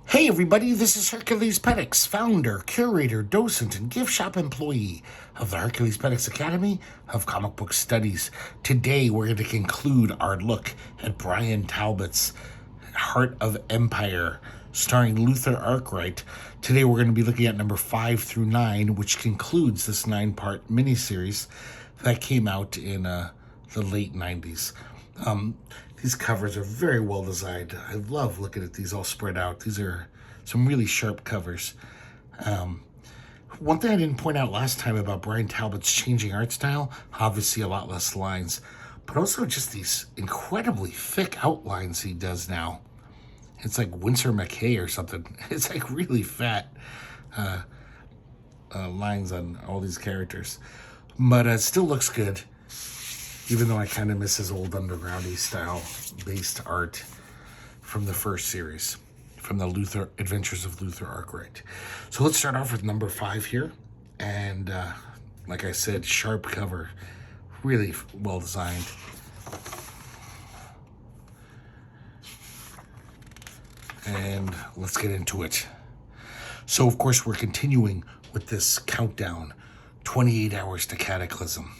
Hey everybody, this is herculespetix, founder, curator, docent, and gift shop employee of the herculespetix Academy of Comic Book Studies. Today we're going to conclude our look at Brian Talbot's Heart of Empire, starring Luther Arkwright. Today we're going to be looking at number 5 through 9, which concludes this 9-part miniseries that came out in the late 90s. These covers are very well designed. I love looking at these all spread out. These are some really sharp covers. One thing I didn't point out last time about Brian Talbot's changing art style, obviously a lot less lines, but also just these incredibly thick outlines he does now. It's like Winsor McKay or something. It's like really fat lines on all these characters. But it still looks good, even though I kind of miss his old undergroundy style-based art from the first series, from the Adventures of Luther Arkwright. So let's start off with number 5 here. And like I said, sharp cover, really well designed. And let's get into it. So, of course, we're continuing with this countdown, 28 hours to Cataclysm.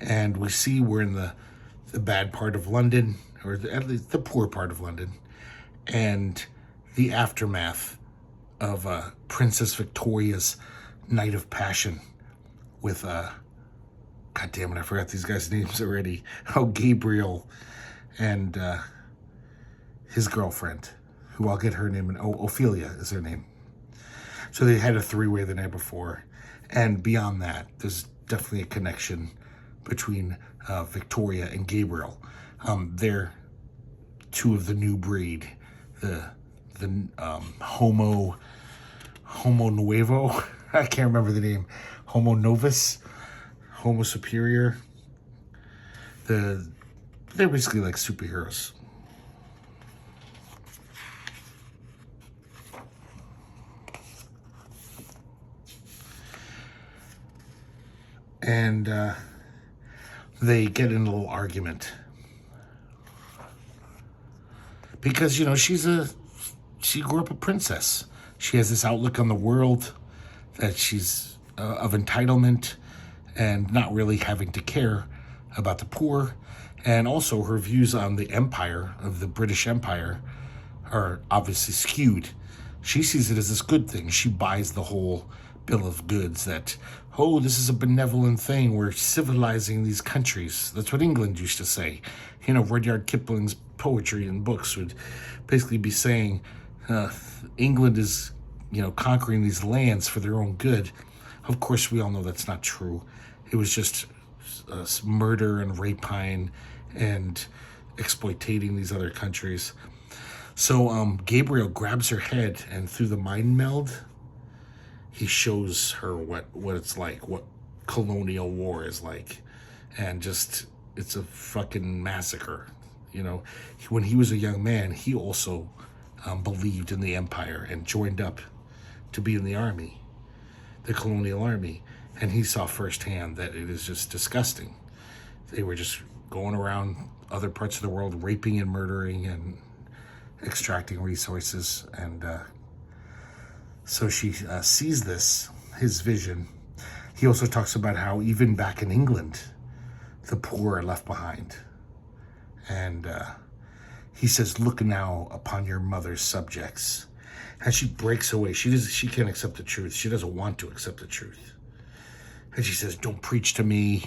And we see we're in the bad part of London, or at least the poor part of London, and the aftermath of Princess Victoria's Night of Passion with, God damn it, I forgot these guys' names already. Oh, Gabriel and his girlfriend, who I'll get her name, Ophelia is her name. So they had a 3-way the night before. And beyond that, there's definitely a connection between Victoria and Gabriel. They're two of the new breed, the Homo Nuevo. I can't remember the name. Homo Novus, Homo Superior. They're basically like superheroes. And they get in a little argument because, you know, she grew up a princess. She has this outlook on the world that she's of entitlement and not really having to care about the poor. And also her views on the empire of the British Empire are obviously skewed. She sees it as this good thing. She buys the whole bill of goods that, oh, this is a benevolent thing. We're civilizing these countries. That's what England used to say. You know, Rudyard Kipling's poetry and books would basically be saying England is, you know, conquering these lands for their own good. Of course, we all know that's not true. It was just murder and rapine and exploitating these other countries. So Gabriel grabs her head, and through the mind meld, he shows her what it's like, what colonial war is like. And just, it's a fucking massacre. You know, when he was a young man, he also believed in the empire and joined up to be in the army, the colonial army. And he saw firsthand that it is just disgusting. They were just going around other parts of the world, raping and murdering and extracting resources. And so she sees this, his vision. He also talks about how even back in England, the poor are left behind. And he says, look now upon your mother's subjects. And she breaks away. She can't accept the truth. She doesn't want to accept the truth. And she says, don't preach to me.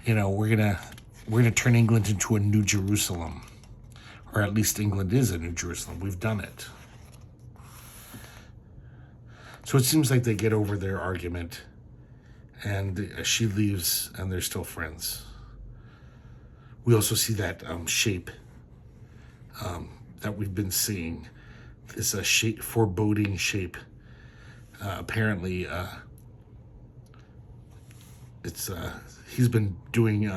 You know, we're gonna turn England into a New Jerusalem. Or at least England is a New Jerusalem. We've done it. So it seems like they get over their argument, and she leaves, and they're still friends. We also see that shape that we've been seeing, this foreboding shape. Apparently, he's been doing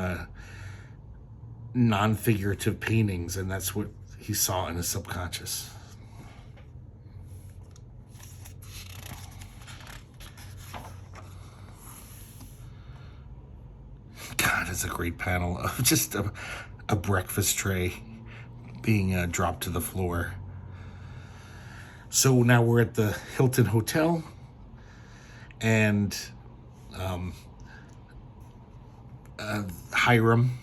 non-figurative paintings, and that's what he saw in his subconscious. God, it's a great panel of just a breakfast tray being dropped to the floor. So now we're at the Hilton Hotel, and Hiram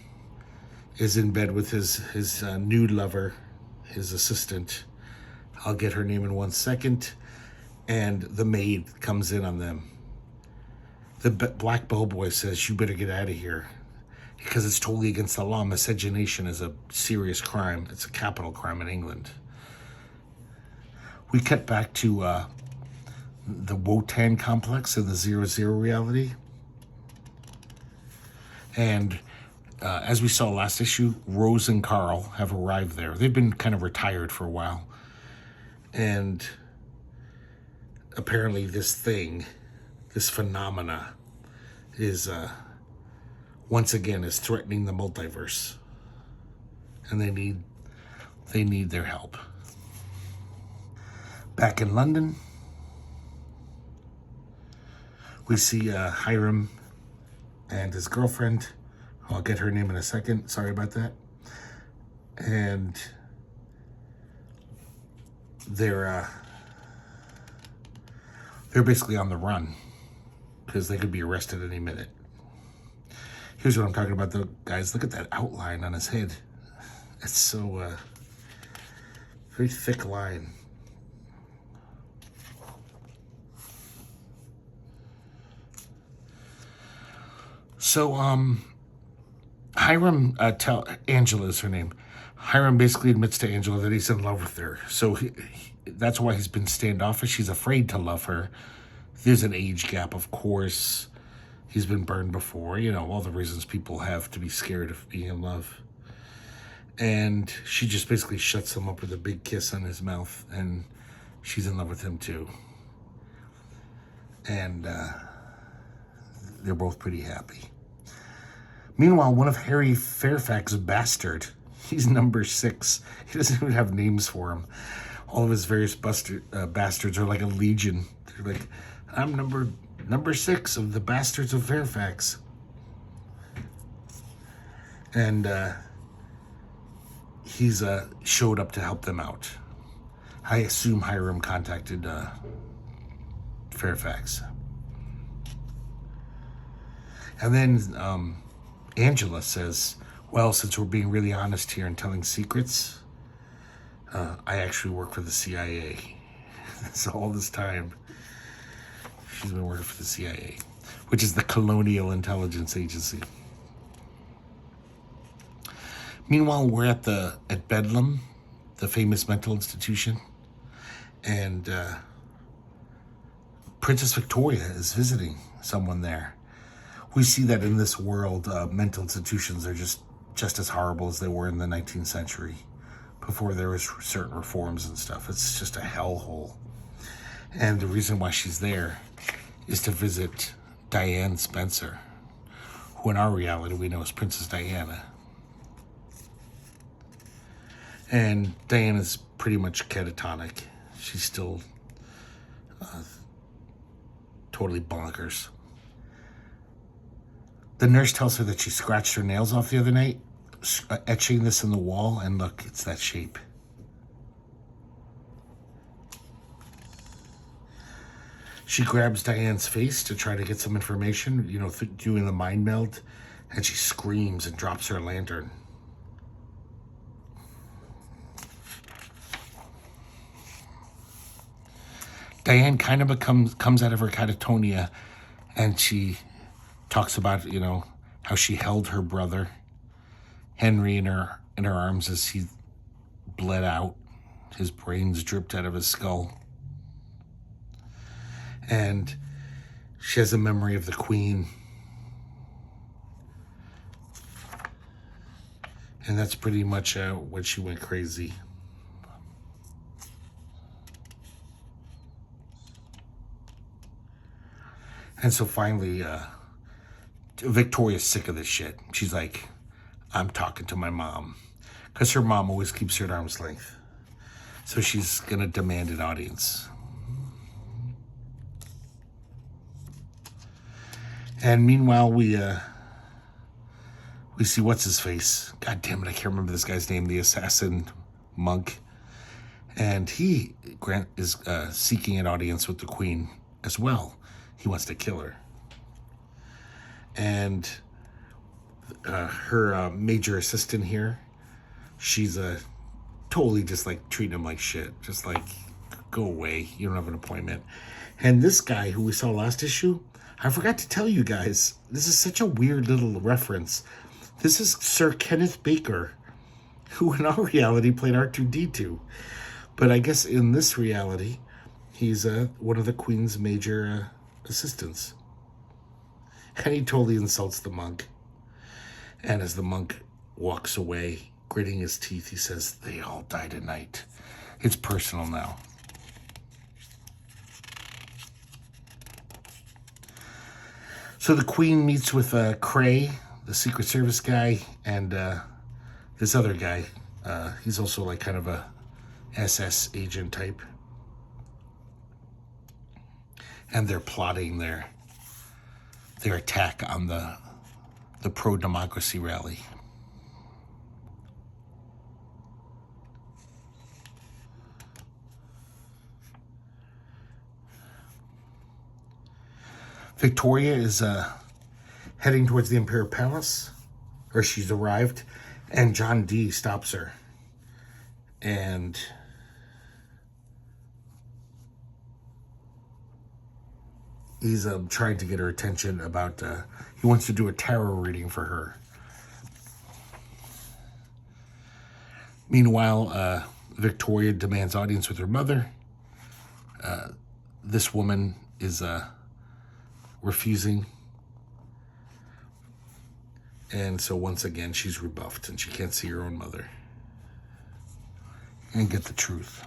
is in bed with his nude lover, his assistant. I'll get her name in 1 second. And the maid comes in on them. The black bellboy says, "You better get out of here, because it's totally against the law. Miscegenation is a serious crime. It's a capital crime in England." We cut back to the Wotan complex in the 00 reality. And as we saw last issue, Rose and Carl have arrived there. They've been kind of retired for a while. And apparently this phenomena is once again is threatening the multiverse. And they need their help. Back in London, we see Hiram and his girlfriend. I'll get her name in a second. Sorry about that. And they're basically on the run because they could be arrested any minute. Here's what I'm talking about, though, guys. Look at that outline on his head. It's so very thick line. So, Hiram, Angela is her name. Hiram basically admits to Angela that he's in love with her. So that's why he's been standoffish. He's afraid to love her. There's an age gap, of course. He's been burned before. You know, all the reasons people have to be scared of being in love. And she just basically shuts him up with a big kiss on his mouth. And she's in love with him, too. And they're both pretty happy. Meanwhile, one of Harry Fairfax's bastard, he's number 6. He doesn't even have names for him. All of his various bastards are like a legion. They're like, I'm number 6 of the bastards of Fairfax. And he's showed up to help them out. I assume Hiram contacted Fairfax. And then Angela says, well, since we're being really honest here and telling secrets, I actually work for the CIA. So all this time, she's been working for the CIA, which is the Colonial Intelligence Agency. Meanwhile, we're at Bedlam, the famous mental institution, and Princess Victoria is visiting someone there. We see that in this world, mental institutions are just as horrible as they were in the 19th century, before there was certain reforms and stuff. It's just a hellhole. And the reason why she's there is to visit Diane Spencer, who in our reality we know as Princess Diana. And Diana's pretty much catatonic. She's still totally bonkers. The nurse tells her that she scratched her nails off the other night, etching this in the wall, and look, it's that shape. She grabs Diane's face to try to get some information, you know, doing the mind meld, and she screams and drops her lantern. Diane kind of comes out of her catatonia, and she talks about, you know, how she held her brother Henry in her arms as he bled out. His brains dripped out of his skull. And she has a memory of the Queen. And that's pretty much when she went crazy. And so finally, Victoria's sick of this shit. She's like, I'm talking to my mom. Because her mom always keeps her at arm's length. So she's going to demand an audience. And meanwhile, we see what's-his-face. God damn it, I can't remember this guy's name. The assassin monk. And Grant is seeking an audience with the Queen as well. He wants to kill her. And her major assistant here, she's totally just like treating him like shit. Just like, go away. You don't have an appointment. And this guy who we saw last issue, I forgot to tell you guys, this is such a weird little reference. This is Sir Kenneth Baker, who in our reality played R2-D2. But I guess in this reality, he's one of the Queen's major assistants. And he totally insults the monk. And as the monk walks away, gritting his teeth, he says, "They all die tonight." It's personal now. So the Queen meets with Cray, the Secret Service guy, and this other guy. He's also like kind of a SS agent type. And they're plotting their attack on the pro-democracy rally. Victoria is heading towards the Imperial Palace, or she's arrived, and John Dee stops her. And he's trying to get her attention about, he wants to do a tarot reading for her. Meanwhile, Victoria demands audience with her mother. This woman is refusing. And so once again, she's rebuffed and she can't see her own mother and get the truth.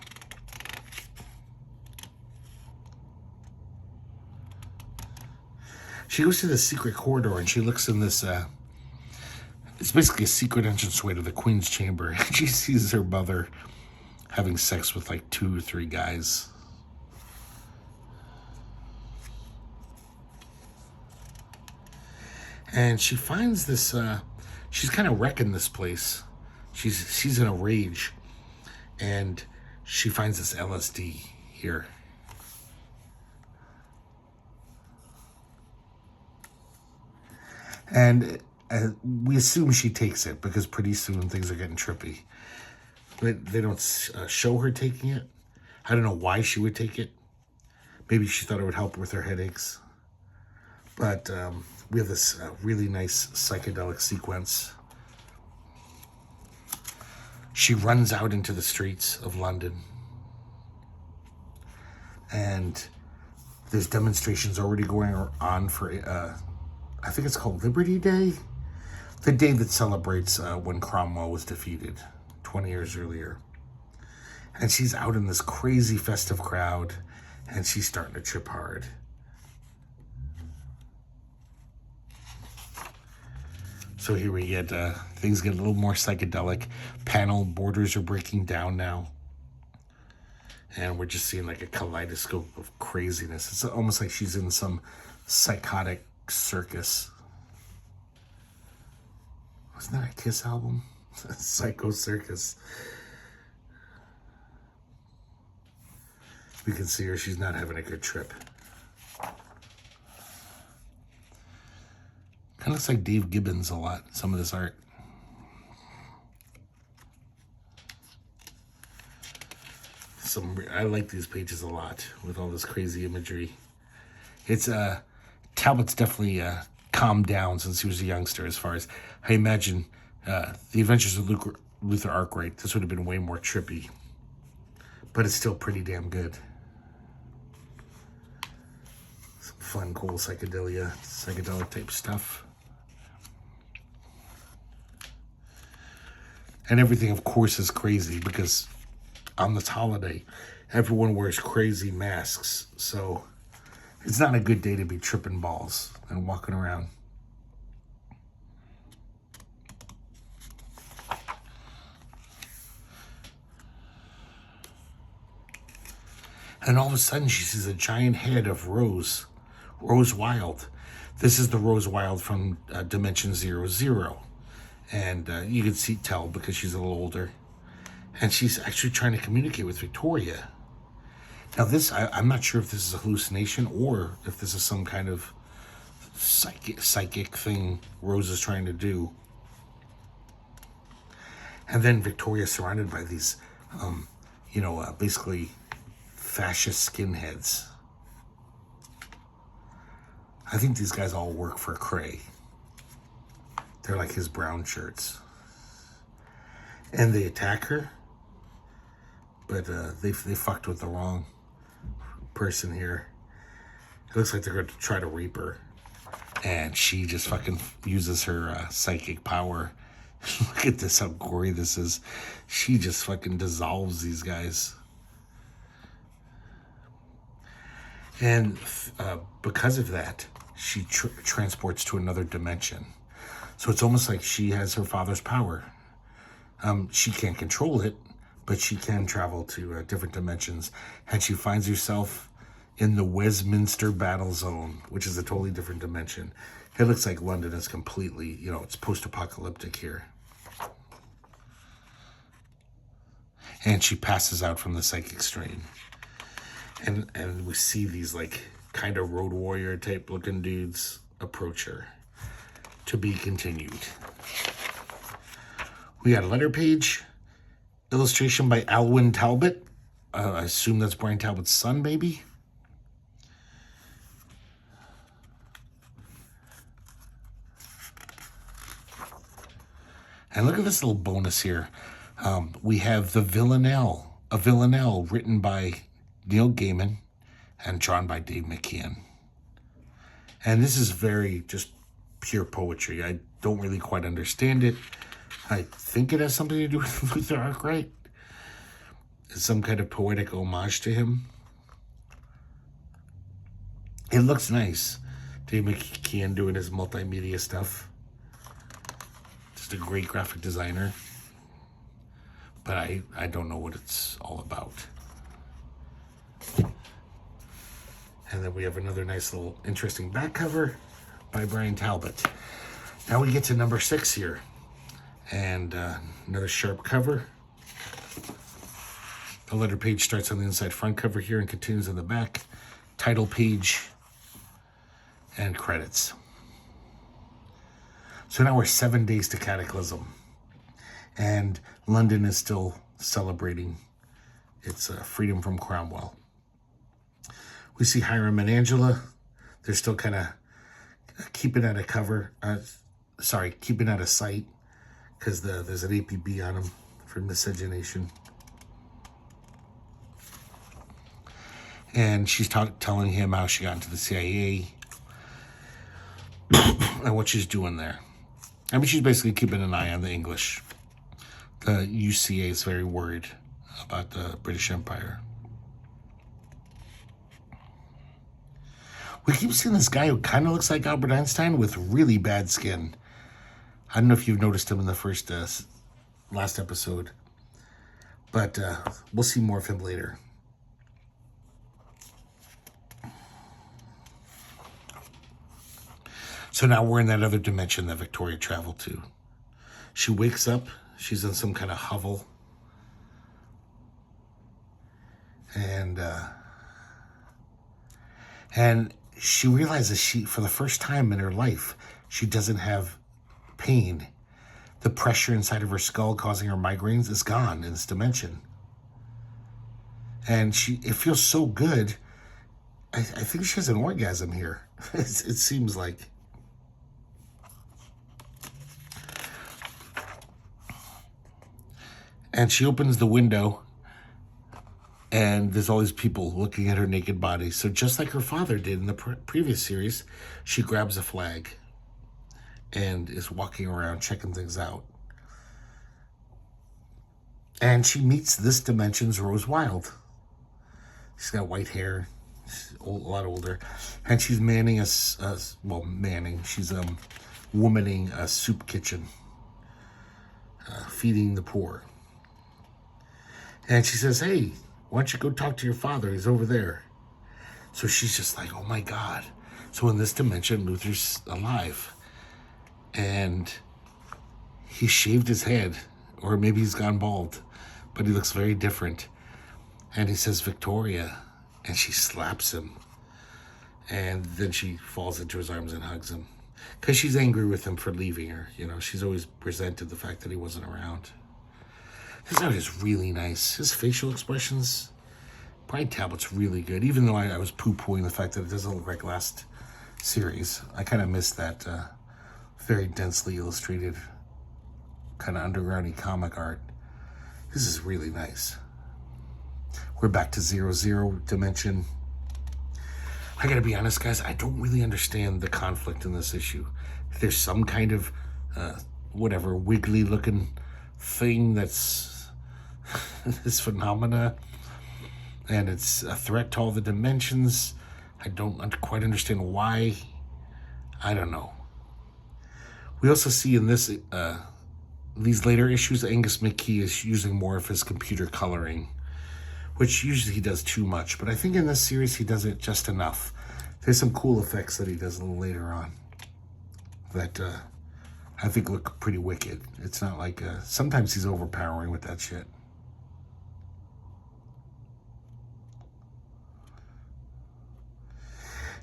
She goes to the secret corridor and she looks in this, it's basically a secret entranceway to the Queen's chamber. And she sees her mother having sex with like 2 or 3 guys. And she finds this, she's kind of wrecking this place. She's in a rage. And she finds this LSD here. And we assume she takes it because pretty soon things are getting trippy. But they don't show her taking it. I don't know why she would take it. Maybe she thought it would help with her headaches. But we have this really nice psychedelic sequence. She runs out into the streets of London. And there's demonstrations already going on for, I think it's called Liberty Day. The day that celebrates when Cromwell was defeated 20 years earlier. And she's out in this crazy festive crowd, and she's starting to trip hard. So here we get, things get a little more psychedelic. Panel borders are breaking down now. And we're just seeing like a kaleidoscope of craziness. It's almost like she's in some psychotic circus. Wasn't that a Kiss album? Psycho Circus. We can see her, she's not having a good trip. Kind of looks like Dave Gibbons a lot, some of this art. I like these pages a lot with all this crazy imagery. It's Talbot's definitely calmed down since he was a youngster. As far as I imagine, the Adventures of Luther Arkwright, this would have been way more trippy, but it's still pretty damn good. Some fun, cool psychedelic type stuff. And everything, of course, is crazy because on this holiday, everyone wears crazy masks. So it's not a good day to be tripping balls and walking around. And all of a sudden, she sees a giant head of Rose Wild. This is the Rose Wild from Dimension 00. And you can tell because she's a little older. And she's actually trying to communicate with Victoria. Now this, I'm not sure if this is a hallucination or if this is some kind of psychic thing Rose is trying to do. And then Victoria's surrounded by these, basically fascist skinheads. I think these guys all work for Cray. They're like his brown shirts. And they attack her. But they fucked with the wrong person here. It looks like they're going to try to rape her. And she just fucking uses her psychic power. Look at this, how gory this is. She just fucking dissolves these guys. And because of that, she transports to another dimension. So it's almost like she has her father's power. She can't control it, but she can travel to different dimensions. And she finds herself in the Westminster Battle Zone, which is a totally different dimension. It looks like London is completely, it's post-apocalyptic here. And she passes out from the psychic strain. And we see these like kind of road warrior type looking dudes approach her. To be continued. We got a letter page. Illustration by Alwyn Talbot. I assume that's Brian Talbot's son, maybe. And look at this little bonus here. We have The Villanelle. A Villanelle written by Neil Gaiman and drawn by Dave McKeon. And this is very just pure poetry. I don't really quite understand it. I think it has something to do with Luther Arkwright. It's some kind of poetic homage to him. It looks nice. Dave McKeon doing his multimedia stuff. Just a great graphic designer. But I don't know what it's all about. And then we have another nice little interesting back cover by Brian Talbot. Now we get to number 6 here. And another sharp cover. The letter page starts on the inside front cover here and continues on the back. Title page and credits. So now we're 7 days to Cataclysm. And London is still celebrating its freedom from Cromwell. We see Hiram and Angela. They're still kind of keeping out of cover. Keeping out of sight. Because there's an APB on them for miscegenation. And she's telling him how she got into the CIA. And what she's doing there. I mean, she's basically keeping an eye on the English. The UCA is very worried about the British Empire. We keep seeing this guy who kind of looks like Albert Einstein with really bad skin. I don't know if you've noticed him in the first last episode. But we'll see more of him later. So now we're in that other dimension that Victoria traveled to. She wakes up. She's in some kind of hovel. And she realizes for the first time in her life, she doesn't have pain. The pressure inside of her skull causing her migraines is gone in this dimension. And it feels so good. I think she has an orgasm here. It seems like. And she opens the window, and there's all these people looking at her naked body. So just like her father did in the previous series, she grabs a flag and is walking around checking things out. And she meets this dimension's Rose Wild. She's got white hair, she's a lot older, and she's manning she's womaning a soup kitchen, feeding the poor. And she says, hey, why don't you go talk to your father? He's over there. So she's just like, oh my God. So in this dimension, Luther's alive. And he shaved his head. Or maybe he's gone bald. but he looks very different. And he says, Victoria, and she slaps him. And then she falls into his arms and hugs him. Because she's angry with him for leaving her. You know, she's always resented the fact that he wasn't around. This art is really nice. His facial expressions, Brian Talbot's really good. Even though I was poo-pooing the fact that it doesn't look like last series. I kind of missed that very densely illustrated, kind of undergroundy comic art. This is really nice. We're back to 0 dimension. I gotta be honest, guys, I don't really understand the conflict in this issue. There's some kind of, whatever, wiggly looking thing that's this phenomena, and it's a threat to all the dimensions. I don't quite understand why. I don't know. We also see in this, these later issues, Angus McKee is using more of his computer coloring, which usually he does too much, but I think in this series he does it just enough. There's some cool effects that he does a little later on that I think look pretty wicked. It's not like, sometimes he's overpowering with that shit.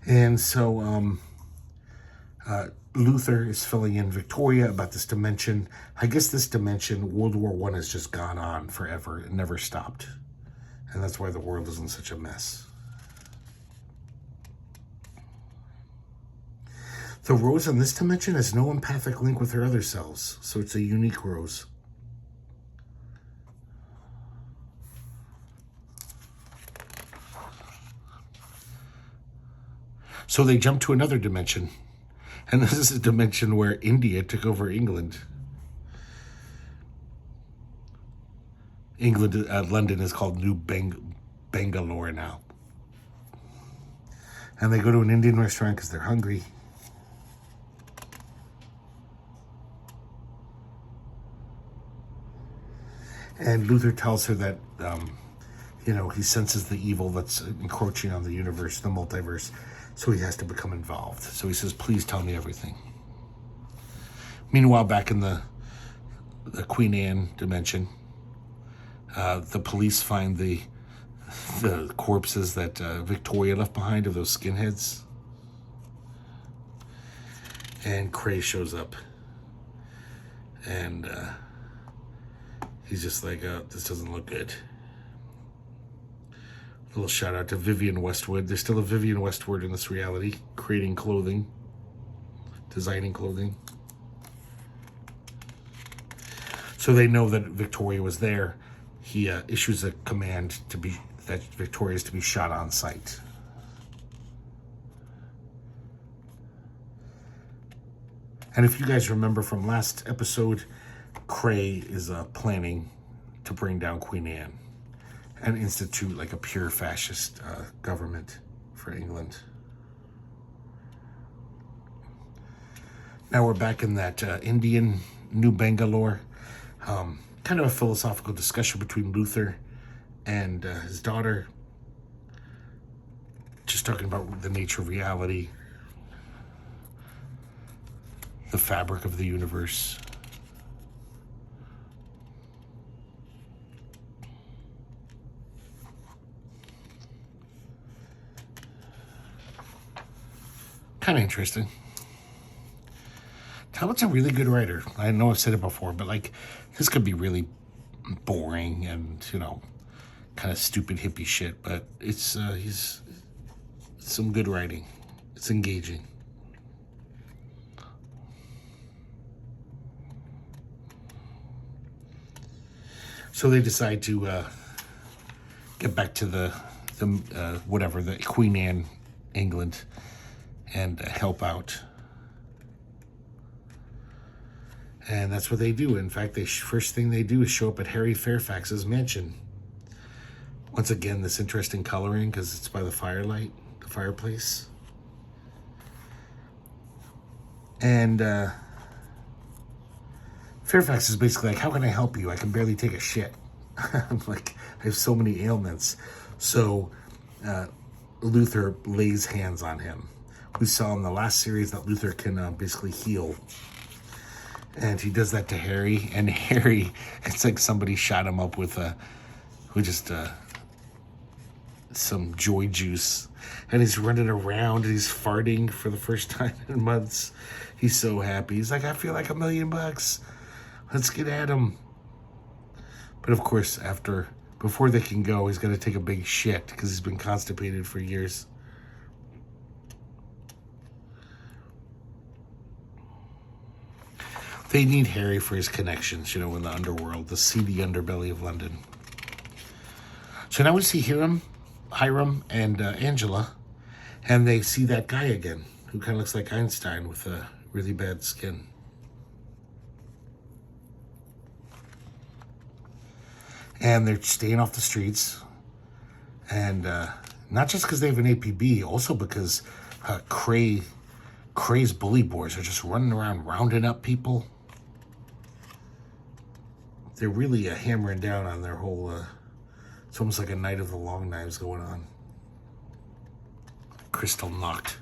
And so Luther is filling in Victoria about this dimension. I guess this dimension, World War I, has just gone on forever. It never stopped. And that's why the world is in such a mess. The Rose in this dimension has no empathic link with her other selves, so it's a unique Rose. So they jump to another dimension. And this is a dimension where India took over England. London is called New Bangalore now. And they go to an Indian restaurant because they're hungry. And Luther tells her that, he senses the evil that's encroaching on the universe, the multiverse, so he has to become involved. So he says, please tell me everything. Meanwhile, back in the Queen Anne dimension, the police find the corpses that Victoria left behind of those skinheads. And Cray shows up. And he's just like, this doesn't look good. A little shout out to Vivienne Westwood. There's still a Vivienne Westwood in this reality, creating clothing, designing clothing. So they know that Victoria was there. He issues a command that Victoria is to be shot on sight. And if you guys remember from last episode, Cray is planning to bring down Queen Anne and institute like a pure fascist government for England. Now we're back in that Indian New Bangalore. Kind of a philosophical discussion between Luther and his daughter. Just talking about the nature of reality, the fabric of the universe. Kind of interesting. Talbot's a really good writer. I know I've said it before, but like this could be really boring and kind of stupid hippie shit. But he's some good writing. It's engaging. So they decide to get back to the Queen Anne, England, and help out. And that's what they do. In fact, first thing they do is show up at Harry Fairfax's mansion. Once again, this interesting coloring because it's by the fireplace. And Fairfax is basically like, how can I help you? I can barely take a shit. I'm like, I have so many ailments. So Luther lays hands on him. We saw in the last series that Luther can basically heal. And he does that to Harry. And Harry, it's like somebody shot him up with some joy juice. And he's running around and he's farting for the first time in months. He's so happy. He's like, I feel like $1 million. Let's get at him. But of course, before they can go, he's got to take a big shit because he's been constipated for years. They need Harry for his connections, in the underworld, the seedy underbelly of London. So now we see Hiram and Angela, and they see that guy again, who kind of looks like Einstein with a really bad skin. And they're staying off the streets, and not just because they have an APB, also because Cray's bully boys are just running around rounding up people. They're really hammering down on their whole, it's almost like a night of the long knives going on. Crystal knocked.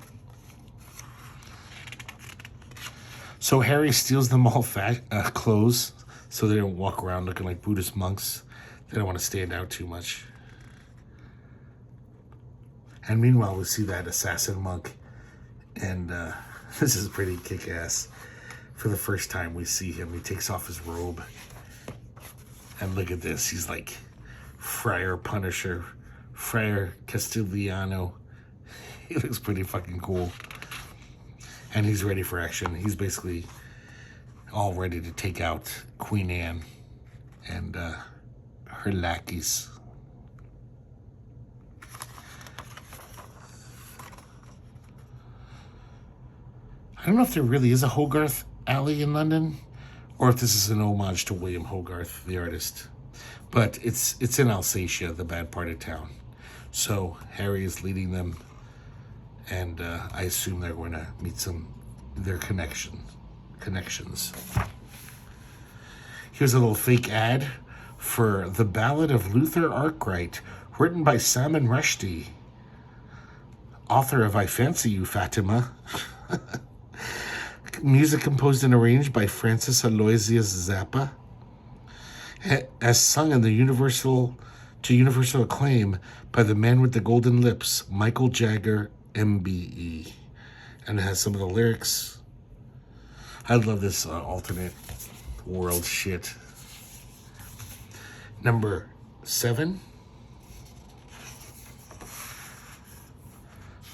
So Harry steals them all clothes so they don't walk around looking like Buddhist monks. They don't want to stand out too much. And meanwhile, we see that assassin monk. And this is pretty kick-ass. For the first time we see him, he takes off his robe. And look at this. He's like Friar Punisher, Friar Castigliano. He looks pretty fucking cool. And he's ready for action. He's basically all ready to take out Queen Anne and her lackeys. I don't know if there really is a Hogarth alley in London, or if this is an homage to William Hogarth, the artist. But it's in Alsatia, the bad part of town. So Harry is leading them, and I assume they're going to meet their connections. Here's a little fake ad for The Ballad of Luther Arkwright, written by Salman Rushdie, author of I Fancy You, Fatima. Music composed and arranged by Francis Aloysius Zappa, as sung in the universal acclaim by the man with the golden lips, Michael Jagger, MBE. And it has some of the lyrics. I love this alternate world shit. Number 7.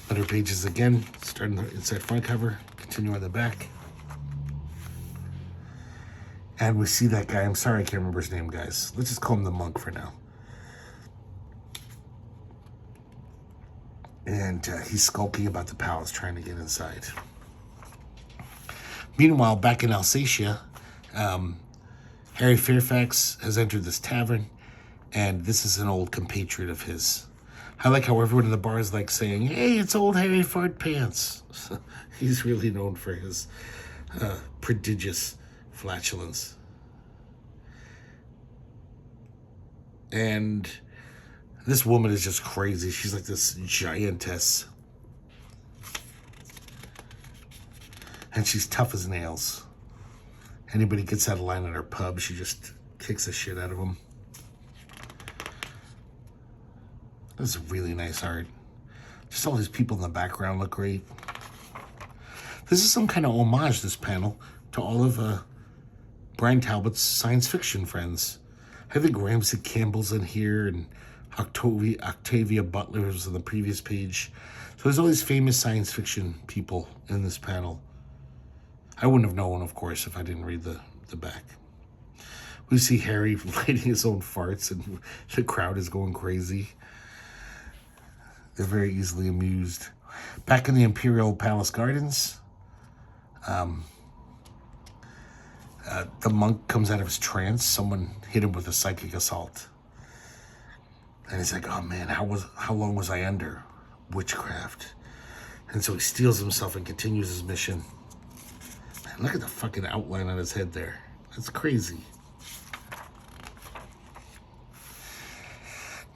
Letter pages again, starting the inside front cover, continue on the back. And we see that guy. I'm sorry I can't remember his name, guys. Let's just call him the monk for now. And he's skulking about the palace, trying to get inside. Meanwhile, back in Alsatia, Harry Fairfax has entered this tavern, and this is an old compatriot of his. I like how everyone in the bar is like saying, hey, it's old Harry Fart Pants. He's really known for his prodigious flatulence. And this woman is just crazy. She's like this giantess. And she's tough as nails. Anybody gets out of line at her pub, she just kicks the shit out of them. This is really nice art. Just all these people in the background look great. This is some kind of homage, this panel, to all of Brian Talbot's science fiction friends. I think Ramsey Campbell's in here, and Octavia Butler was on the previous page. So there's all these famous science fiction people in this panel. I wouldn't have known, of course, if I didn't read the back. We see Harry lighting his own farts, and the crowd is going crazy. They're very easily amused. Back in the Imperial Palace Gardens, the monk comes out of his trance. Someone hit him with a psychic assault. And he's like, oh man, how long was I under witchcraft? And so he steels himself and continues his mission. Man, look at the fucking outline on his head there. That's crazy.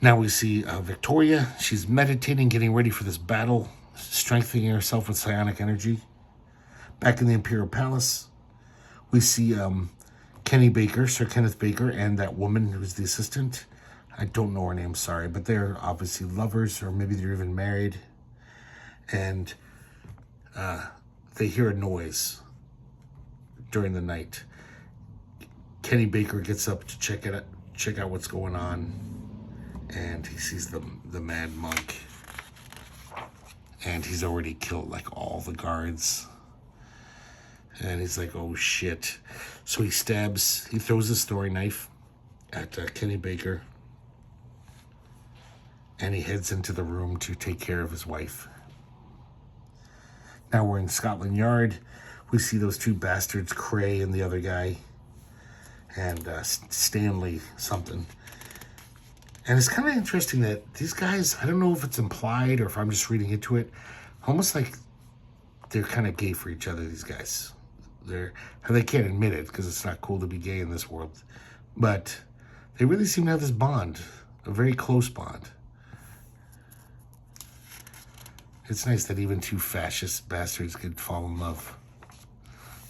Now we see Victoria. She's meditating, getting ready for this battle, strengthening herself with psionic energy. Back in the Imperial Palace, We see Kenny Baker, Sir Kenneth Baker, and that woman who's the assistant. I don't know her name, sorry, but they're obviously lovers, or maybe they're even married. And they hear a noise during the night. Kenny Baker gets up to check out what's going on, and he sees the mad monk, and he's already killed like all the guards. And he's like, oh shit. So he throws his throwing knife at Kenny Baker, and he heads into the room to take care of his wife. Now we're in Scotland Yard. We see those two bastards, Cray and the other guy, and Stanley something. And it's kind of interesting that these guys, I don't know if it's implied or if I'm just reading into it, almost like they're kind of gay for each other, these guys. They can't admit it because it's not cool to be gay in this world. But they really seem to have this bond, a very close bond. It's nice that even two fascist bastards could fall in love.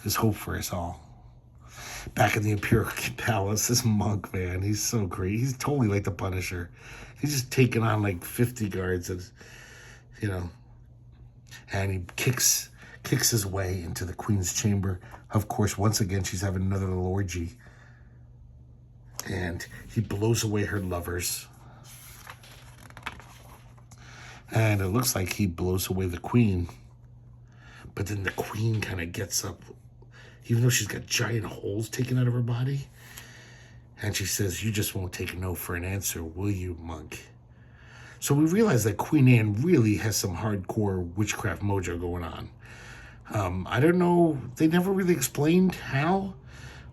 There's hope for us all. Back in the Imperial Palace, this monk, man, he's so great. He's totally like the Punisher. He's just taking on like 50 guards, and and he kicks his way into the Queen's chamber. Of course, once again, she's having another little orgy. And he blows away her lovers. And it looks like he blows away the Queen. But then the Queen kind of gets up, even though she's got giant holes taken out of her body. And she says, you just won't take no for an answer, will you, monk? So we realize that Queen Anne really has some hardcore witchcraft mojo going on. I don't know. They never really explained how.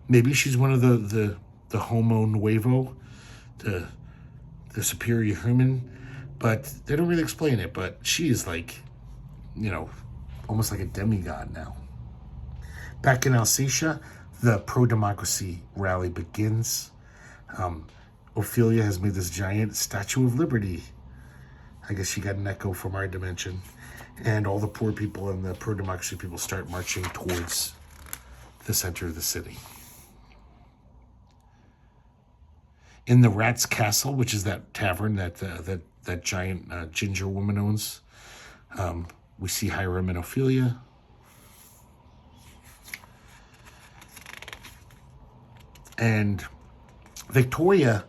Maybe she's one of the homo nuevo, the superior human. But they don't really explain it. But she is like, almost like a demigod now. Back in Alsatia, the pro-democracy rally begins. Ophelia has made this giant Statue of Liberty. I guess she got an echo from our dimension. And all the poor people and the pro-democracy people start marching towards the center of the city. In the Rat's Castle, which is that tavern that giant ginger woman owns, we see Hiram and Ophelia. And Victoria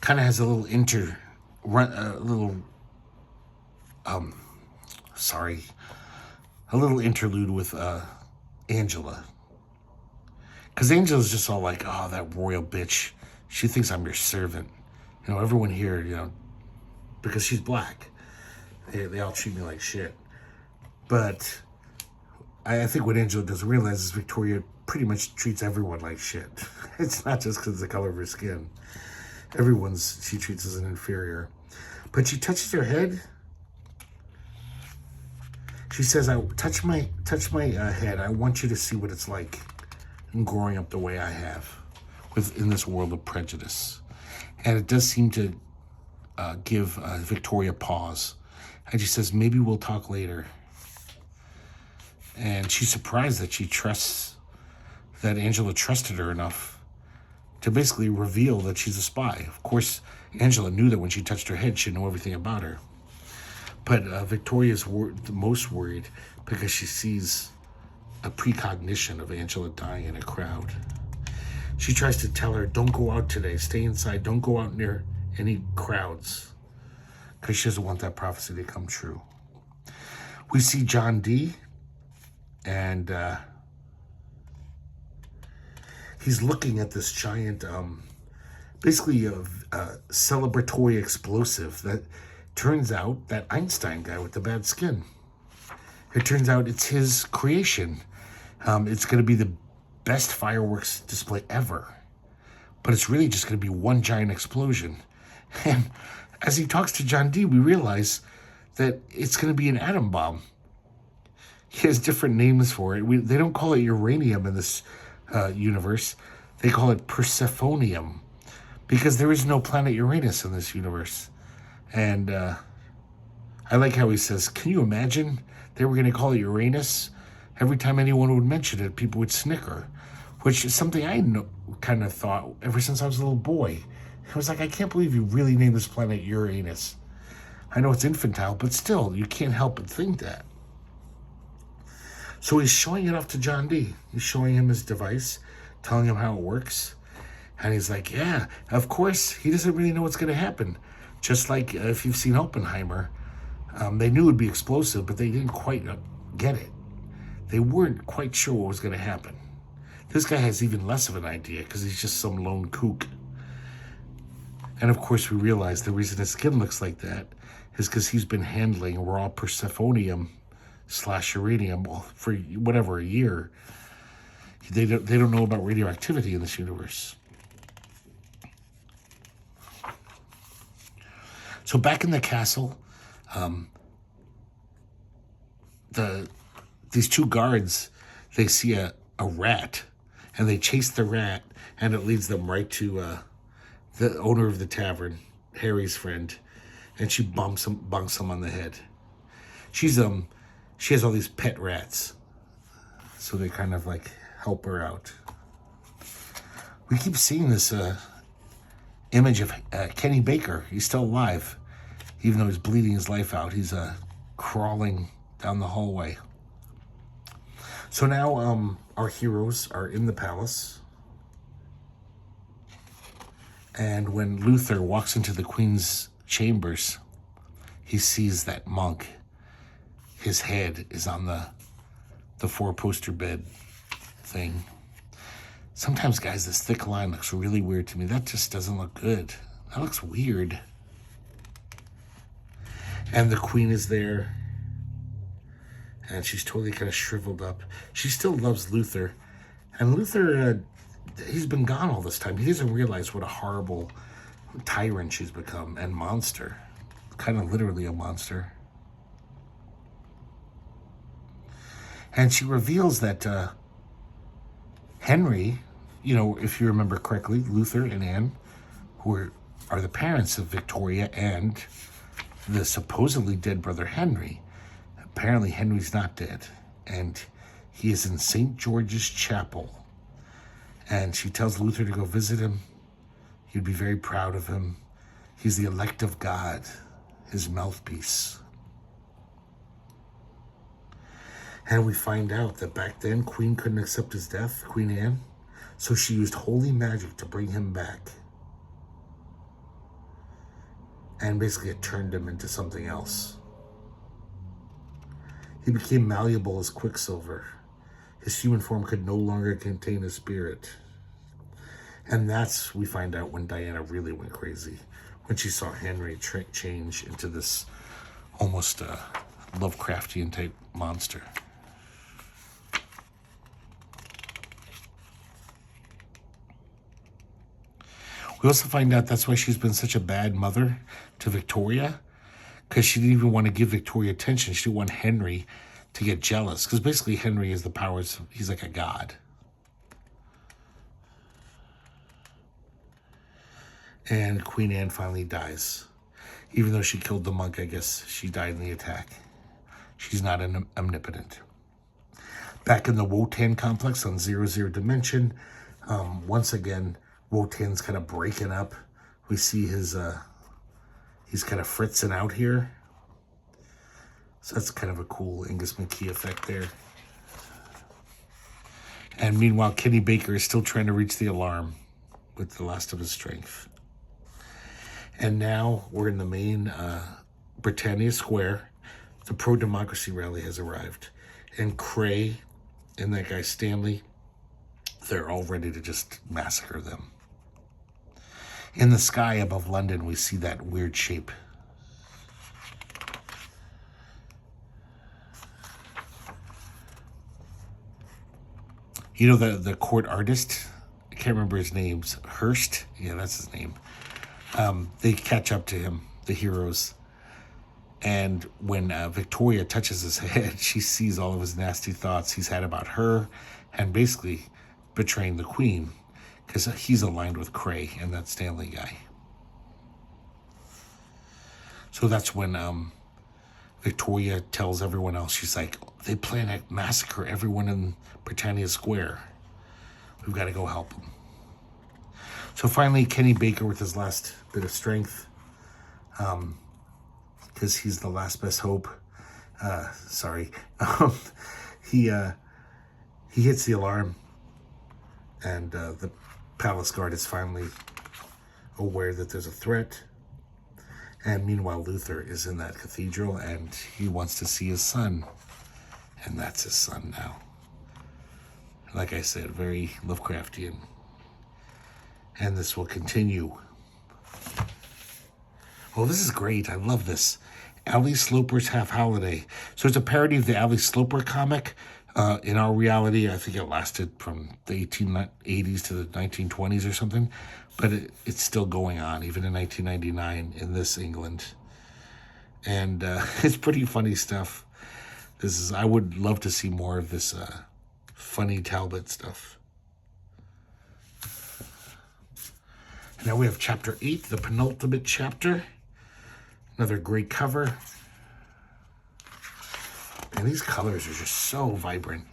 kind of has a little interlude with Angela. Because Angela's just all like, oh, that royal bitch. She thinks I'm your servant. Everyone here, because she's black. They all treat me like shit. But I think what Angela doesn't realize is Victoria pretty much treats everyone like shit. It's not just because of the color of her skin. She treats as an inferior. But she touches her head. She says, touch my head. I want you to see what it's like growing up the way I have in this world of prejudice. And it does seem to give Victoria pause. And she says, maybe we'll talk later. And she's surprised that Angela trusted her enough to basically reveal that she's a spy. Of course, Angela knew that when she touched her head, she'd know everything about her. But Victoria's the most worried because she sees a precognition of Angela dying in a crowd. She tries to tell her, don't go out today. Stay inside. Don't go out near any crowds. Because she doesn't want that prophecy to come true. We see John Dee. And he's looking at this giant, basically a celebratory explosive that turns out that Einstein guy with the bad skin. It turns out it's his creation. It's going to be the best fireworks display ever. But it's really just going to be one giant explosion. And as he talks to John Dee, we realize that it's going to be an atom bomb. He has different names for it. They don't call it uranium in this universe. They call it Persephonium. Because there is no planet Uranus in this universe. And I like how he says, can you imagine they were going to call it Uranus? Every time anyone would mention it, people would snicker. which is something I kind of thought ever since I was a little boy. I was like, I can't believe you really named this planet Uranus. I know it's infantile, but still, you can't help but think that. So he's showing it off to John D. He's showing him his device, telling him how it works. And he's like, yeah, of course, he doesn't really know what's going to happen. Just like if you've seen Oppenheimer, they knew it would be explosive, but they didn't quite get it. They weren't quite sure what was going to happen. This guy has even less of an idea because he's just some lone kook. And of course, we realize the reason his skin looks like that is because he's been handling raw Persephonium/uranium for whatever, a year. They don't know about radioactivity in this universe. So back in the castle, these two guards, they see a rat, and they chase the rat, and it leads them right to the owner of the tavern, Harry's friend, and she bonks him on the head. She has all these pet rats, so they kind of like help her out. We keep seeing this image of Kenny Baker. He's still alive, even though he's bleeding his life out. He's crawling down the hallway. So now our heroes are in the palace. And when Luther walks into the Queen's chambers, he sees that monk. His head is on the four-poster bed thing. Sometimes, guys, this thick line looks really weird to me. That just doesn't look good. That looks weird. And the Queen is there. And she's totally kind of shriveled up. She still loves Luther. And Luther, he's been gone all this time. He doesn't realize what a horrible tyrant she's become and monster. Kind of literally a monster. And she reveals that Henry, if you remember correctly, Luther and Anne, who are the parents of Victoria and the supposedly dead brother Henry. Apparently Henry's not dead, and he is in St. George's Chapel. And she tells Luther to go visit him. He'd be very proud of him. He's the elect of God, his mouthpiece. And we find out that back then, Queen couldn't accept his death, Queen Anne, so she used holy magic to bring him back. And basically it turned him into something else. He became malleable as quicksilver. His human form could no longer contain his spirit. And that's, we find out, when Diana really went crazy. When she saw Henry change into this almost Lovecraftian type monster. We also find out that's why she's been such a bad mother to Victoria, because she didn't even want to give Victoria attention. She didn't want Henry to get jealous, because basically Henry has the powers. He's like a god. And Queen Anne finally dies. Even though she killed the monk, I guess she died in the attack. She's not omnipotent. Back in the Wotan complex on 00 Dimension, once again, Wotan's kind of breaking up. We see his, he's kind of fritzing out here. So that's kind of a cool Angus McKee effect there. And meanwhile, Kenny Baker is still trying to reach the alarm with the last of his strength. And now we're in the main Britannia Square. The pro-democracy rally has arrived. And Cray and that guy Stanley, they're all ready to just massacre them. In the sky above London, we see that weird shape. You know, the court artist, I can't remember his name, Hearst? Yeah, that's his name. They catch up to him, the heroes. And when Victoria touches his head, she sees all of his nasty thoughts he's had about her and basically betraying the Queen, because he's aligned with Cray and that Stanley guy. So that's when Victoria tells everyone else, she's like, they plan to massacre everyone in Britannia Square. We've got to go help him. So finally, Kenny Baker with his last bit of strength, because he's the last best hope. He hits the alarm, and the palace guard is finally aware that there's a threat. And meanwhile, Luther is in that cathedral, and he wants to see his son. And that's his son now. Like I said, very Lovecraftian. And this will continue. Oh, this is great. I love this. Ali Sloper's Half Holiday. So it's a parody of the Ali Sloper comic. In our reality, I think it lasted from the 1880s to the 1920s or something. But it's still going on, even in 1999 in this England. And it's pretty funny stuff. I would love to see more of this funny Talbot stuff. And now we have chapter 8, the penultimate chapter. Another great cover. And these colors are just so vibrant.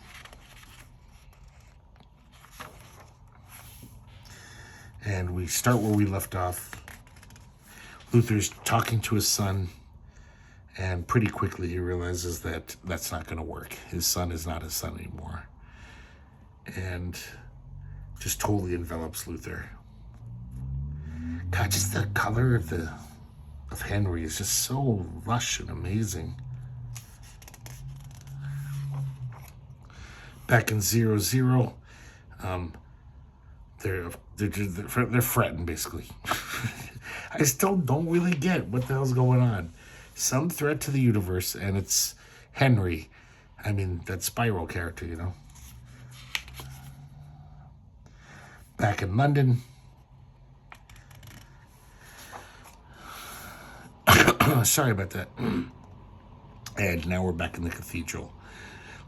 And we start where we left off. Luther's talking to his son, and pretty quickly he realizes that that's not going to work. His son is not his son anymore. And just totally envelops Luther. God, just the color of Henry is just so lush and amazing. Back in 0-0, they're fretting, basically. I still don't really get what the hell's going on. Some threat to the universe, and it's Henry. I mean, that Spiral character, you know. Back in London. Sorry about that. And now we're back in the cathedral.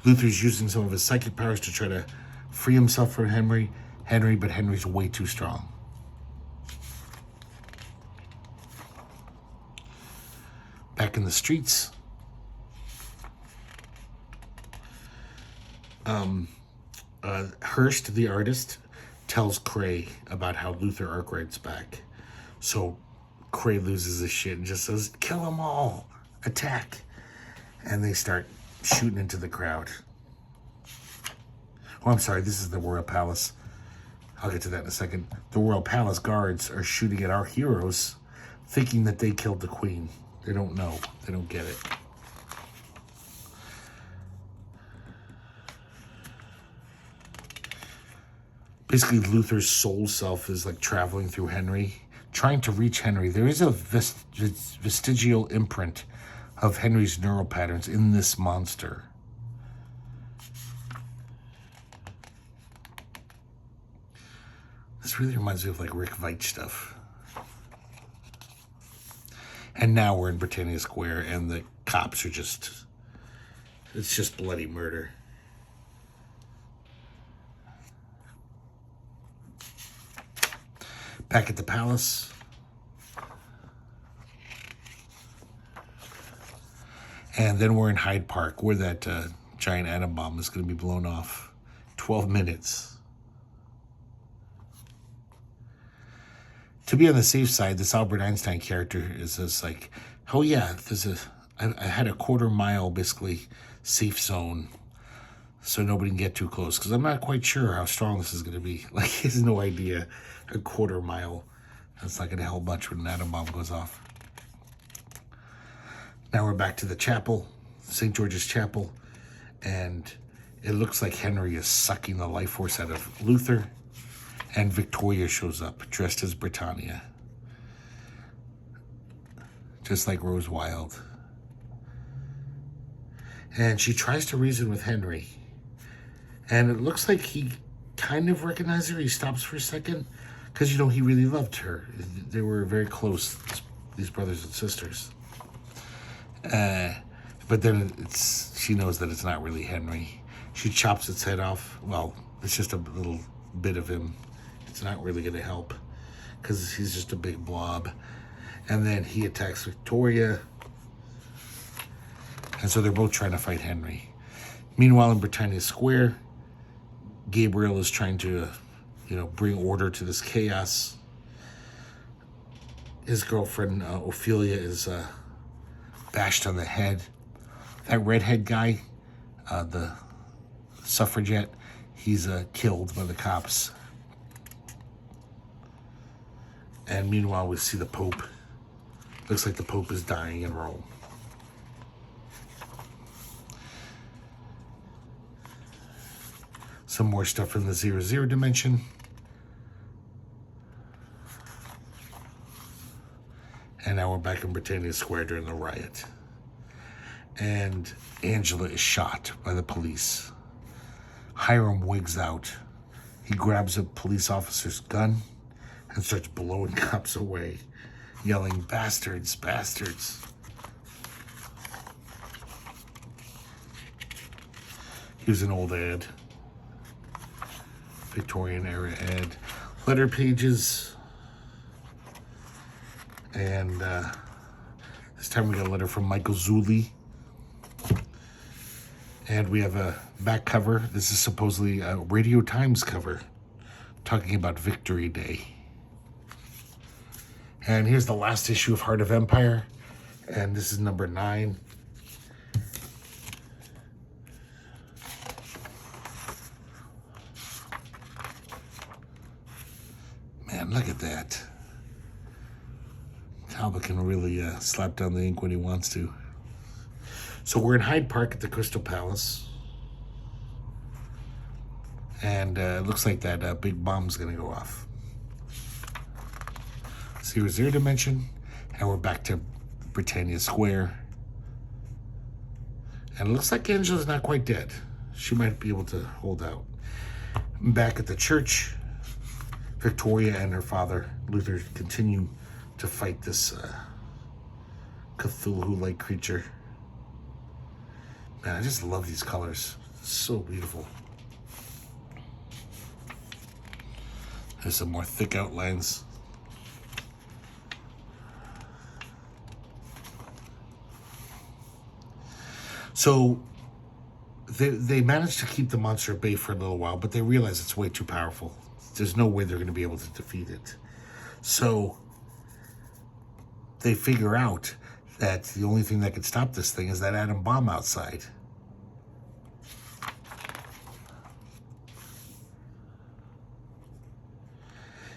Luther's using some of his psychic powers to try to free himself from Henry, but Henry's way too strong. Back in the streets. Hurst, the artist, tells Cray about how Luther Arkwright's back. So Cray loses his shit and just says, kill them all, attack. And they start shooting into the crowd. Oh, I'm sorry, this is the Royal Palace. I'll get to that in a second. The Royal Palace guards are shooting at our heroes, thinking that they killed the Queen. They don't know. They don't get it. Basically, Luther's soul self is like traveling through Henry, trying to reach Henry. There is a vestigial imprint of Henry's neural patterns in this monster. This really reminds me of like Rick Veitch stuff. And now we're in Britannia Square, and the cops are it's just bloody murder. Back at the palace. And then we're in Hyde Park, where that giant atom bomb is going to be blown off. 12 minutes. To be on the safe side, this Albert Einstein character is just like, oh yeah, I had a quarter-mile, basically, safe zone, so nobody can get too close, because I'm not quite sure how strong this is going to be. Like, he has no idea. A quarter-mile, that's not going to help much when an atom bomb goes off. Now we're back to the chapel, St. George's Chapel, and it looks like Henry is sucking the life force out of Luther, and Victoria shows up, dressed as Britannia. Just like Rose Wild. And she tries to reason with Henry. And it looks like he kind of recognized her. He stops for a second. Because, you know, he really loved her. They were very close, these brothers and sisters. But then she knows that it's not really Henry. She chops its head off. Well, it's just a little bit of him. It's not really going to help because he's just a big blob. And then he attacks Victoria. And so they're both trying to fight Henry. Meanwhile, in Britannia Square, Gabriel is trying to bring order to this chaos. His girlfriend, Ophelia, is bashed on the head. That redhead guy, the suffragette, he's killed by the cops. And meanwhile, we see the Pope. Looks like the Pope is dying in Rome. Some more stuff from the 0-0 dimension. And now we're back in Britannia Square during the riot. And Angela is shot by the police. Hiram wigs out. He grabs a police officer's gun and starts blowing cops away, yelling, "Bastards, bastards." Here's an old ad. Victorian era ad. Letter pages. And this time we got a letter from Michael Zulli. And we have a back cover. This is supposedly a Radio Times cover talking about Victory Day. And here's the last issue of Heart of Empire. And this is number 9. Man, look at that. Talbot can really slap down the ink when he wants to. So we're in Hyde Park at the Crystal Palace. And it looks like that big bomb's going to go off. 0-0 dimension. And we're back to Britannia Square. And it looks like Angela's not quite dead. She might be able to hold out. Back at the church, Victoria and her father, Luther, continue to fight this Cthulhu-like creature. Man, I just love these colors. It's so beautiful. There's some more thick outlines. So they managed to keep the monster at bay for a little while, but they realize it's way too powerful. There's no way they're going to be able to defeat it. So they figure out that the only thing that could stop this thing is that atom bomb outside.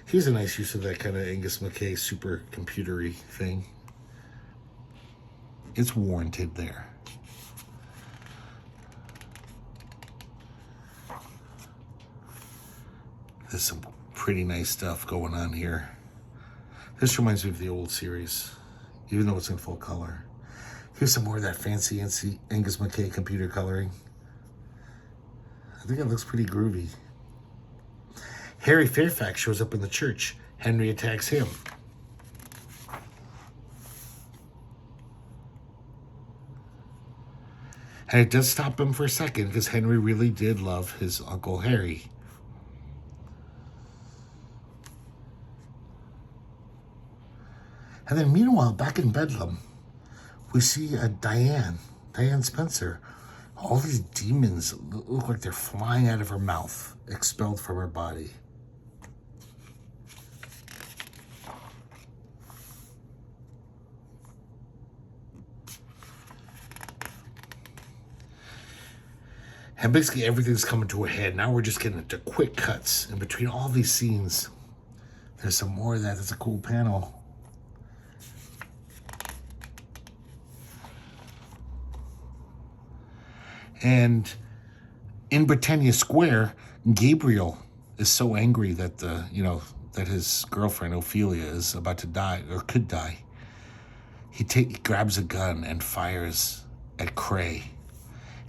Here's a nice use of that kind of Angus McKay supercomputery thing. It's warranted there. There's some pretty nice stuff going on here. This reminds me of the old series, even though it's in full color. Here's some more of that fancy Angus McKay computer coloring. I think it looks pretty groovy. Harry Fairfax shows up in the church. Henry attacks him. And it does stop him for a second because Henry really did love his Uncle Harry. And then meanwhile, back in Bedlam, we see Diane Spencer. All these demons look like they're flying out of her mouth, expelled from her body. And basically everything's coming to a head. Now we're just getting into quick cuts in between all these scenes. There's some more of that. That's a cool panel. And in Britannia Square, Gabriel is so angry that that his girlfriend Ophelia is about to die or could die. He grabs a gun and fires at Cray.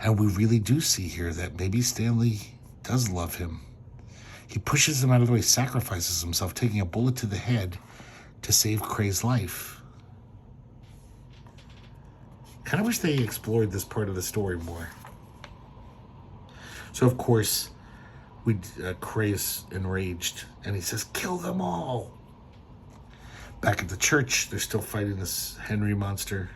And we really do see here that maybe Stanley does love him. He pushes him out of the way, sacrifices himself, taking a bullet to the head to save Cray's life. Kind of wish they explored this part of the story more. So, of course, Cray's enraged, and he says, "Kill them all." Back at the church, they're still fighting this Henry monster.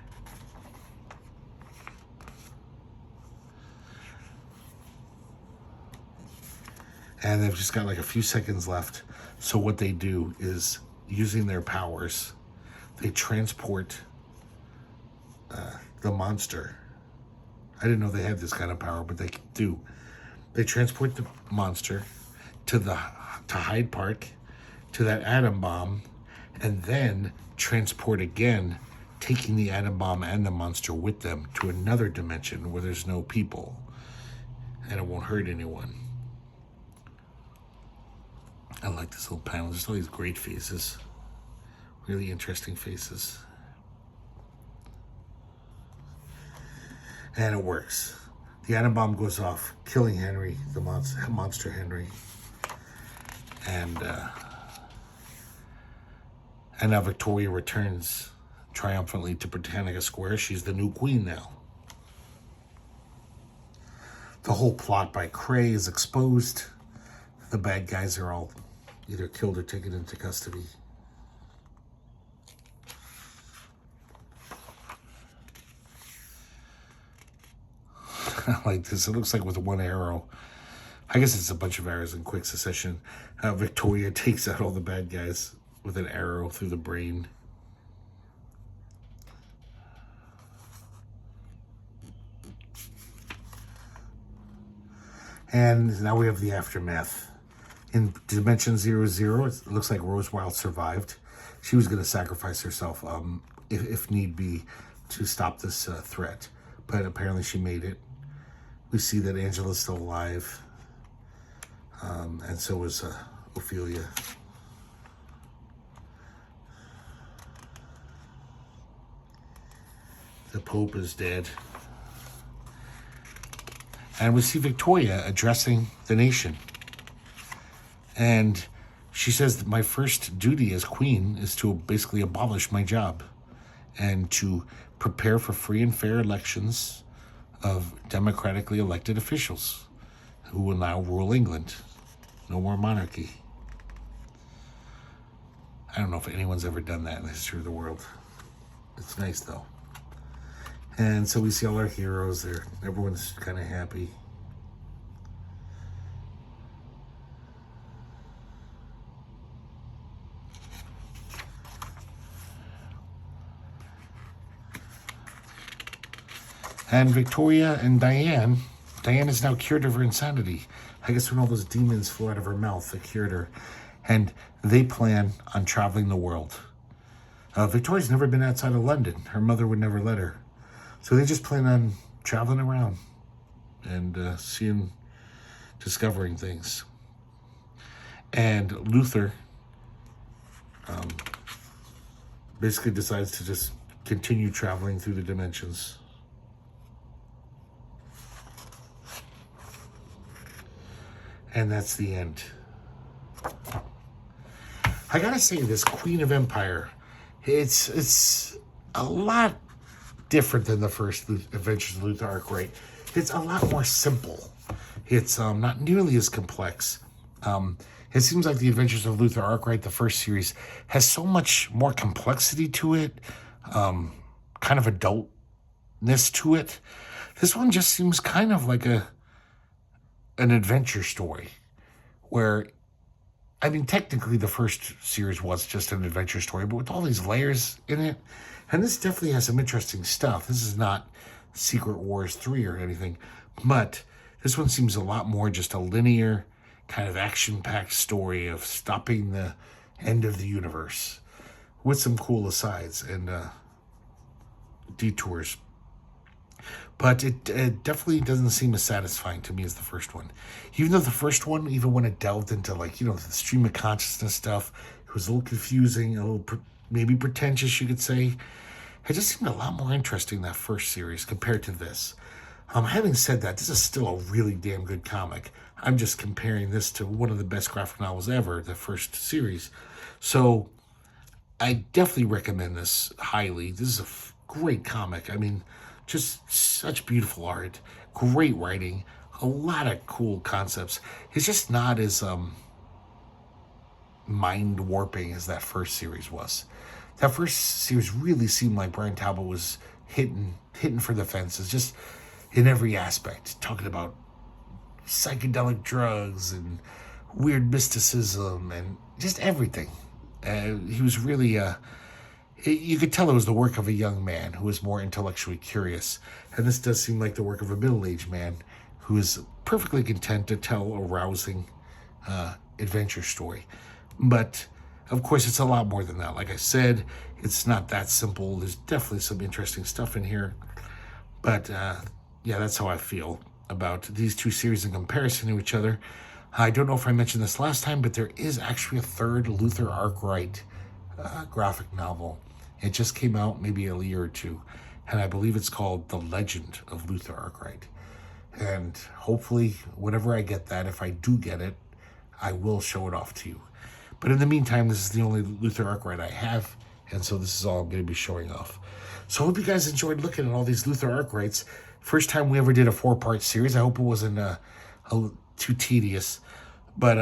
And they've just got like a few seconds left. So what they do is, using their powers, they transport the monster. I didn't know they had this kind of power, but they do. They transport the monster to Hyde Park, to that atom bomb, and then transport again, taking the atom bomb and the monster with them to another dimension where there's no people and it won't hurt anyone. I like this little panel. There's all these great faces. Really interesting faces. And it works. The atom bomb goes off, killing Henry, the monster Henry. And now Victoria returns triumphantly to Britannica Square. She's the new queen now. The whole plot by Cray is exposed. The bad guys are all either killed or taken into custody. I like this. It looks like with one arrow. I guess it's a bunch of arrows in quick succession. Victoria takes out all the bad guys with an arrow through the brain. And now we have the aftermath. In Dimension 00, it looks like Rose Wild survived. She was going to sacrifice herself, if need be, to stop this threat. But apparently she made it. We see that Angela's still alive. And so is Ophelia. The Pope is dead. And we see Victoria addressing the nation. And she says that my first duty as queen is to basically abolish my job and to prepare for free and fair elections of democratically elected officials who will now rule England. No more monarchy. I don't know if anyone's ever done that in the history of the world. It's nice, though. And so we see all our heroes there. Everyone's kind of happy. And Victoria and Diane is now cured of her insanity. I guess when all those demons flew out of her mouth, they cured her. And they plan on traveling the world. Victoria's never been outside of London. Her mother would never let her. So they just plan on traveling around and discovering things. And Luther basically decides to just continue traveling through the dimensions. And that's the end. I gotta say, this Queen of Empire, it's a lot different than the first Adventures of Luther Arkwright. It's a lot more simple. It's not nearly as complex. It seems like the Adventures of Luther Arkwright, the first series, has so much more complexity to it, kind of adultness to it. This one just seems kind of like an adventure story, where, I mean, technically the first series was just an adventure story, but with all these layers in it. And this definitely has some interesting stuff. This is not Secret Wars 3 or anything, but this one seems a lot more just a linear, kind of action-packed story of stopping the end of the universe with some cool asides and detours. But it definitely doesn't seem as satisfying to me as the first one. Even though the first one, even when it delved into, like, the stream of consciousness stuff, it was a little confusing, a little maybe pretentious, you could say. It just seemed a lot more interesting, that first series, compared to this. Having said that, this is still a really damn good comic. I'm just comparing this to one of the best graphic novels ever, the first series. So I definitely recommend this highly. This is a great comic. I mean, just such beautiful art, great writing, a lot of cool concepts. It's just not as mind-warping as that first series was. That first series really seemed like Brian Talbot was hitting for the fences, just in every aspect, talking about psychedelic drugs and weird mysticism and just everything. He was really, you could tell it was the work of a young man who was more intellectually curious. And this does seem like the work of a middle-aged man who is perfectly content to tell a rousing adventure story. But, of course, it's a lot more than that. Like I said, it's not that simple. There's definitely some interesting stuff in here. But, yeah, that's how I feel about these two series in comparison to each other. I don't know if I mentioned this last time, but there is actually a third Luther Arkwright graphic novel. It just came out maybe a year or two, and I believe it's called The Legend of Luther Arkwright. And hopefully, whenever I get that, if I do get it, I will show it off to you. But in the meantime, this is the only Luther Arkwright I have, and so this is all I'm going to be showing off. So I hope you guys enjoyed looking at all these Luther Arkwrights. First time we ever did a 4-part series. I hope it wasn't too tedious. But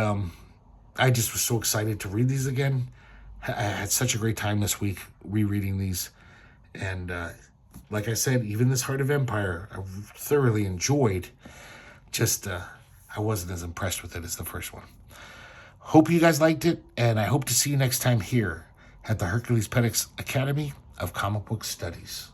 I just was so excited to read these again. I had such a great time this week rereading these. And like I said, even this Heart of Empire, I thoroughly enjoyed. Just, I wasn't as impressed with it as the first one. Hope you guys liked it, and I hope to see you next time here at the herculespetix Academy of Comic Book Studies.